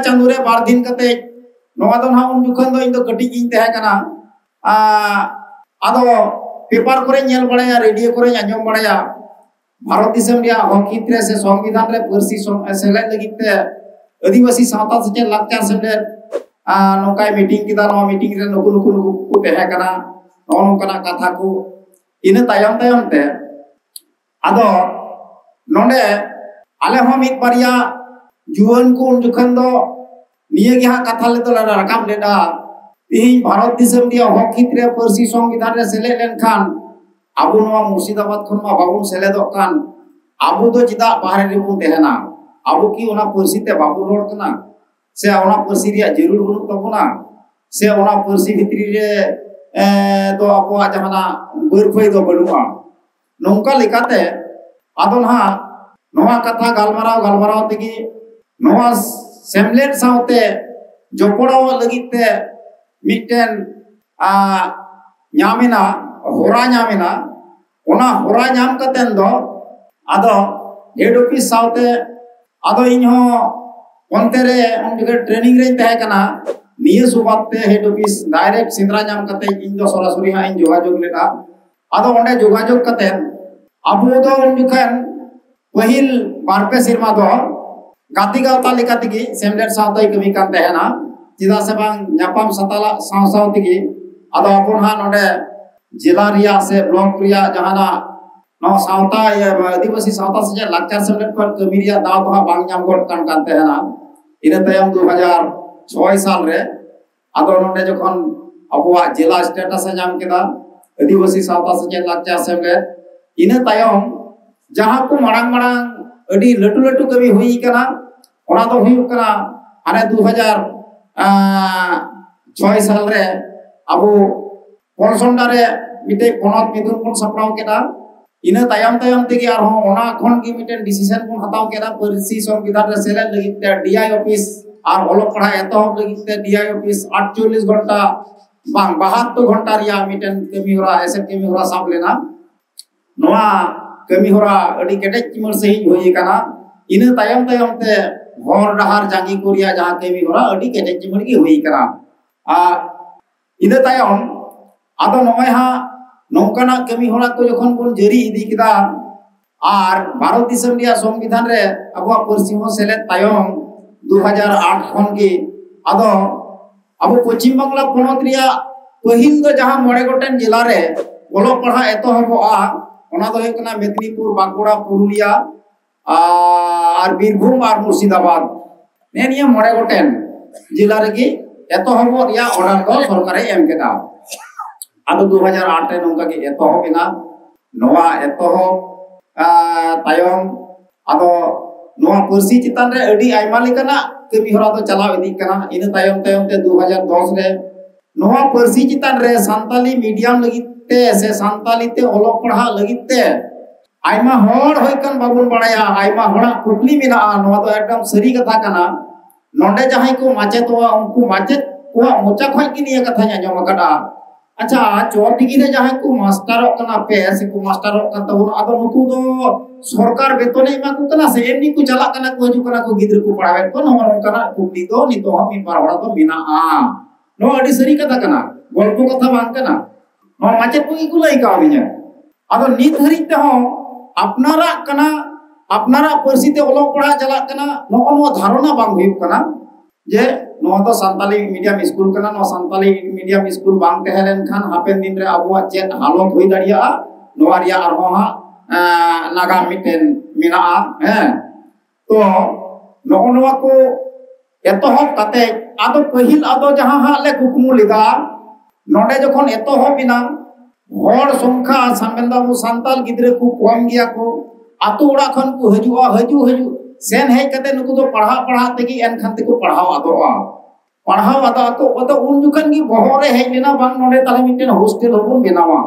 चांदुरे बार दिन कते नोआ दो ना उन जुखन दो इन दो कटी गिन तहे कना आदो पेपर करे नेल बड़ाया रेडियो करे आंजम बड़ाया भारत दिसम रिया हकी त्रे से संविधान रे परसी सेले लगिते आदिवासी सावता से लाचार सेले नोकाय मीटिंग किदा नो मीटिंग रे नुकु नुकु नुकु को तहे कना नो नोकना कथा को इन तायम तायम ते आदो नोंडे आले हो मित बारिया जुवन को उन जुखन दो निये गे हा कथा ले तो राकाब लेदा तिहिं भारत दिसम रिया हकी त्रे परसी संविधान रे सेले लेनखान आबो नोआ मुर्शिदाबाद खन मा बाबुन सेलेदोग कान आबो दो चिदा बाहरे रे बुन तेहना आबो की ओना परसी ते बाबु रोड कना से ओना परसी रिया जरूर बुनु तबुना से ओना परसी भितरी रे तो आबो जहाना बरफाई दो बनुआ नोंका लेकाते आदो ना नोआ कथा गालमाराव तेगी नोआ सेमलेट साउते जोपड़ाव लगिते मिटेन ᱧᱟᱢᱮᱱᱟ होरा ᱧᱟᱢᱮᱱᱟ ओना होरा ᱧᱟᱢ कतेन दो आदो हेड ऑफिस साउते आदो इनहो ओनते रे उन जगह ट्रेनिंग रे तहे कना निये सुबाते हेड ऑफिस डायरेक्ट सिंद्रा ᱧᱟᱢ कते इन दो सरासरी हा इन जोगाजोग लेदा आदो ओंडे जोगाजोग कतेन आबो दो उन जखन पहिल बारपे सिरमा दो गाती गावता लेका तिगी सेमलेट साउते कमी कान तहेना चिदा से बांग ᱧᱟᱯᱟᱢ सताला साव साव तिगी आदो अपन हा नोडे जिला रिया से ब्लॉक रिया जहाना नो सावता या आदिवासी सावता से लाचार सेमलेट पर कमी रिया दाव तो बांग ᱧᱟᱢ गोट कान तहेना इन तयम 2006 साल रे आदो नोडे जखन अबुआ जिला स्टेटस से ᱧᱟᱢ केदा आदिवासी सावता से लाचार सेमलेट इन तयम जहां को मांग मांग अडी लटू लटू कमी हुई कना ओना दो हुई कना हाने 2006 साल रे अबो पनसोंडा रे मिटे पोनत मिदुन कोन सपराव केदा इन तयम तयम तेगी आर हो ओना खन की मिटे डिसीजन कोन हताव केदा परसी संविधान रे सेले लगित ते डीआई ऑफिस आर ओलो पढ़ा एतो लगित ते डीआई ऑफिस 48 घंटा बांग 72 घंटा रिया मिटे कमी होरा ऐसे कमी होरा साब लेना नोआ कमी होरा अडी केटे चिमर सही होई कना इन तयम तयम ते हर डहार जांगी कोरिया जहां कमी होरा अडी केटे चिमर की होई कना इन तयम आदो नोय हा नौकाना कमी होरा को जखन बन जरी इदी किदा आर भारत दिसम रिया संविधान रे अबो परसी हो सेले तयम 2008 खन की आदो अबो पश्चिम बांग्ला पोनत रिया पहिल दो जहां मोड़े गोटेन जिला रे ओलो पढ़ा एतो हबोआ ओना दो हेकना मेदिनीपुर बांकुड़ा पुरुलिया आर बीरभूम आर मुर्शिदाबाद ने निया मोड़े गोटेन जिला रे की एतो हबो रिया ऑर्डर दो सरकारे एम केदा आदो 2008 रे नोंका के एतो बिना नोआ एतो तायम आदो नोआ परसी चितान रे अडी आइमा लेकना कमी होरा दो चलाव इदी कना इन तायम तायम ते 2010 रे नोआ परसी चितान रे सांताली मीडियम लगिते से सांताली ते ओलो पढ़ा लगिते आइमा होड़ होइकन बाबुन बड़ाया आइमा होड़ा कुकली मिना नोआ तो एकदम सरी कथा कना नोंडे जहां को माचे तो उनको माचे को मोचा खय की निया कथा ᱧᱟᱢ कदा अच्छा चौथिगी रे जहां को मास्टरों कना पे से को मास्टरों कन तबुन आदो नुकु दो सरकार वेतन एमा को कना से एमनी को चला कना को हजू कना को गिद्र को पढ़ावे तो नो कना कुकली दो नितो हम इन बार तो मिना नो अडी सरी कथा कना गल्प कथा बांग कना नो माचे को इकु लई का बिnya आदो नित हरि ते हो अपनारा कना अपनारा परसी ते ओलो पढ़ा चला कना नो धारणा बांग हुई कना जे नो तो संताली मीडियम स्कूल कना नो संताली मीडियम स्कूल बांग तहलेन खान हापेन दिन रे अबुआ चेत हालत होई दाड़िया नोआ रिया आरो हा नागा मिटेन मिना है तो नो नोआ को एतो हो कते आदो पहिल आदो जहां हा ले कुकुमु लिदा नोडे जखन एतो हो बिना होड़ संख्या संबंधा मु संताल गिद्रे को कम गया को आतो ओड़ा खन को हजू सेन हे कते नुकु दो पढ़ा तेगी एन खन ते को पढ़ाव आदोआ तो उन जुखन की बहरे हे लेना बांग नोडे ताले मिटेन हॉस्टल होबुन बेनावा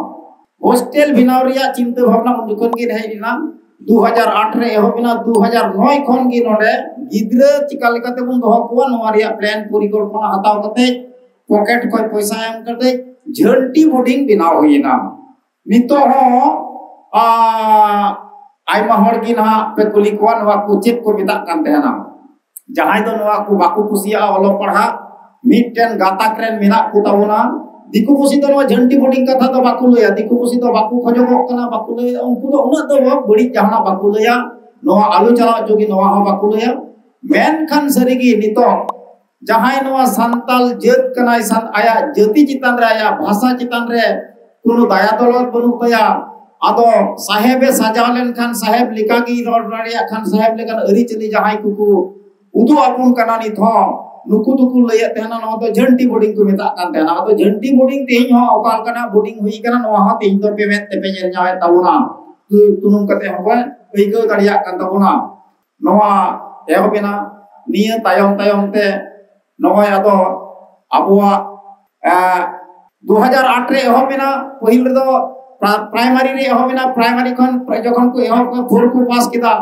हॉस्टल बिनाव रिया चिंता भावना उन जुखन की हे लेना 2008 रे एहो बिना 2009 खन की नोडे गिद्रे चिका लेकाते बुन दोह को नोआ रिया प्लान परिकल्पना हताव कते पॉकेट को पैसा एम करते झंटी बोर्डिंग बिनाव होइना नितो हो आइमा हर की ना पे कुली को नवा कुचित को मिता कान तेना जहां दो नवा को बाकू कुसिया ओलो पढ़ा मिटन गाताक रेन मेना को ताबोना दिकु पुसी दो नवा झंटी बोर्डिंग कथा तो बाकू लया दिकु पुसी तो बाकू खजोगो कना बाकू लया उनको तो उना तो बड़ी जहाना बाकू लया नवा आलू चला जोगी नवा हो बाकू लया मेनखान सरीगी नितो जहां नवा संताल जत कनाय सान आया जति चितान रे आया भाषा चितान रे कोनो दया दौलत बनु तया आदो साहेबे सजाव लेनखान साहेब लिकागी रोड राडिया खान साहेब लेखान अरी चली जहां कुकु उदु आपुन कना नित हो नुकु दुकु लय तेना न तो झंटी बोर्डिंग को मेता कान तेना तो झंटी बोर्डिंग तेही हो ओकाल कना बोर्डिंग हुई कना नवा हो तेही तो पेमेंट ते पे जेल जाय ताबुना तुनुम कते हो अइको दाड़िया कान ताबुना नवा एहो बेना निया तायम तायम ते नवा आदो अबुआ 2008 रे एहो बेना पहिल रे दो प्राइमरी रे एहो बेना प्राइमरी खन जखन को एहो फोर को पास किदा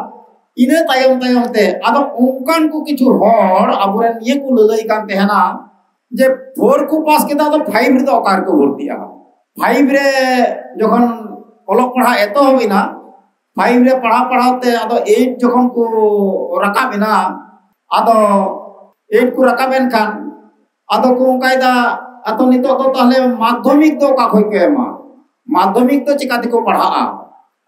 इने तायम तायम ते आदो उनकान को किछु हर अबुरे निये को ललई कान तेहना जे 4 को पास किदा तो 5 रे दो ओकार को भर्तिया 5 रे जखन ओलक पढ़ा एतो होबिना 5 रे पढ़ा पढ़ाते आदो 8 जखन को रकाबिना आदो 8 को रकाबेन खान आदो को कायदा अतो नितो तो ताहले माध्यमिक दो का खोय के एमा माध्यमिक तो चिकाते को पढ़ा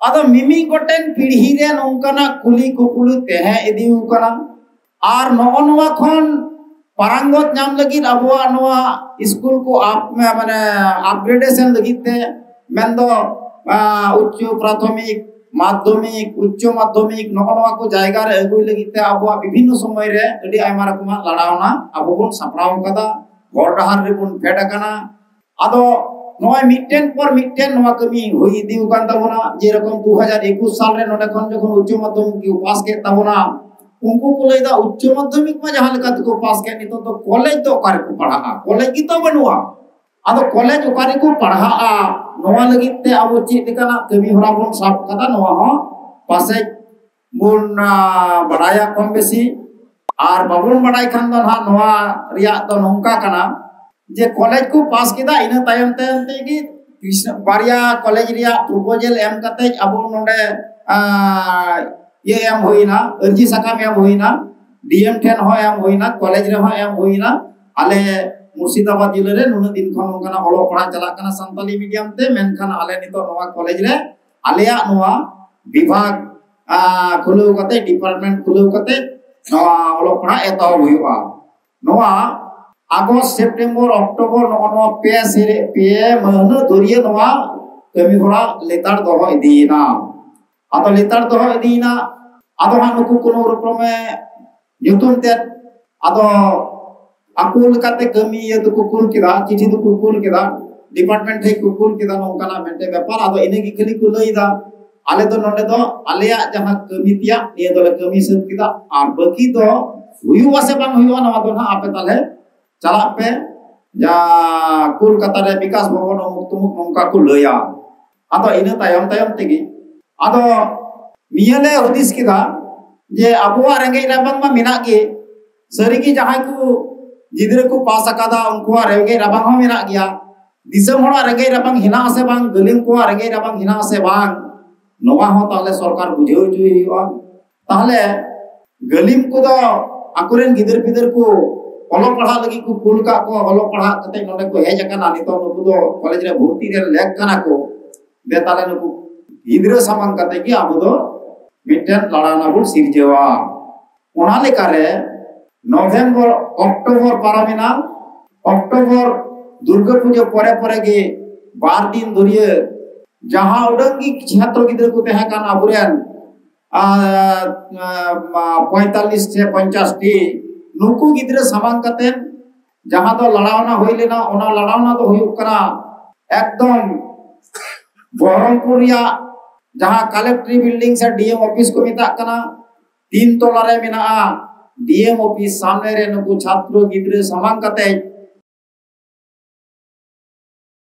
आदो मिमी गोटेन पीढ़ी रे नोंकाना कुली कुकुलु तेहे इदिउ कना आर नोनवा खन पारंगत नाम लगी अबुआ नवा स्कूल को आप में माने अपग्रेडेशन लगी ते मेंदो उच्च प्राथमिक माध्यमिक उच्च माध्यमिक नोनवा को जायगा रे अगुई लगी ते अबुआ विभिन्न समय रे अडी आयमा रकमा लड़ावना अबु बन सपराव कदा गोर डहार रे बन फेड कना आदो नोय मिटेन पर मिटेन नवा कमी होई दिउ कान ताबोना जे रकम 2021 साल रे नोडे खन जखन उच्च माध्यमिक की पास के ताबोना उनको को लेदा उच्च माध्यमिक में जहां लेका को पास के नितो तो कॉलेज तो ओकार को पढ़ा कॉलेज की तो बनुआ आदो कॉलेज ओकार को पढ़ा नोवा लगित ते अब चीज कना कमी होरा बन साफ कदा नोवा हो पासे बुन बड़ाया कम बेसी आर बाबुन बड़ाई खान दो ना नोवा रिया तो नोंका कना जे कॉलेज को पास किदा इन तायम तायम ते की बारिया कॉलेज रिया प्रपोजल एम कते अब नोडे ये एम होइना अर्जी साकाम एम होइना डीएम ठेन हो एम होइना कॉलेज रे हो एम होइना आले मुर्शिदाबाद जिले रे नुन दिन खन ओंकाना ओलो पढ़ा चला कना संताली मीडियम ते मेनखान आले नितो नोवा कॉलेज रे आलेया नोवा विभाग खुलु कते डिपार्टमेंट खुलु कते नोवा ओलो पढ़ा एतो हुइबा नोवा अगस्त सेप्टेम्बर अक्टोबर नोवा पे महीना धरिए नोवा कमी होरा लेतार दोहो इदीना आदो लेतार दोहो इदीना आदो हा नुकु कोनो रूपमे ᱧᱩᱛᱩᱢ ᱛᱮ आदो अकुल काते कमी ये तो कुकुल किदा चिठी तो कुकुल किदा डिपार्टमेंट है कुकुल किदा नोंकाना मेटे व्यापार आदो इने की खली को लईदा आले तो नोंडे दो आलेया जहां कमी तिया ये तो कमी सब किदा आर बाकी तो हुयुवा से बांग हुयुवा नवा तो ना आपे ताले चला पे या कोलकाता रे विकास भवन मुक्तमुक नोंका को लया आदो इने तायम तायम तेगी आदो नियले हुदिस किदा जे अबुआ रेंगे रबांग मा मिना के सरीगी जहां को गिदरे को पास अकादा उनको रेंगे रबांग हो मिना गया दिसम होड़ा रेंगे रबांग हिना से बांग गलिम को रेंगे रबांग हिना से बांग नोवा हो ताले सरकार बुझेउ जुई हुआ ताले गलिम को दो अकुरेन गिदर पिदर को ओलो पढ़ा लगी को कुल का को ओलो पढ़ा कते नोडे को हेज कना नितो नुकु दो कॉलेज रे भर्ती रे लेक कना को बेताले नुकु गिदरे सामान कते की आबो दो मिटन लड़ाना बुल सिरजेवा ओना लेका रे नवंबर अक्टोबर पारामिना अक्टोबर दुर्गा पूजा परे परे के 12 दिन धरिए जहां उडंगी छात्र गिदर को तेहा कान आबुरेन 45 से 50 टी नुकु गिदरे सामान कते जहां तो लड़ावना होई लेना ओना लड़ावना तो हुई करा एकदम बहरमपुरिया जहां कलेक्ट्री बिल्डिंग से डीएम ऑफिस को मिता कना 3 तोला रे मेना डीएम ऑफिस सामने रे नुकु छात्र गिदरे सामान कते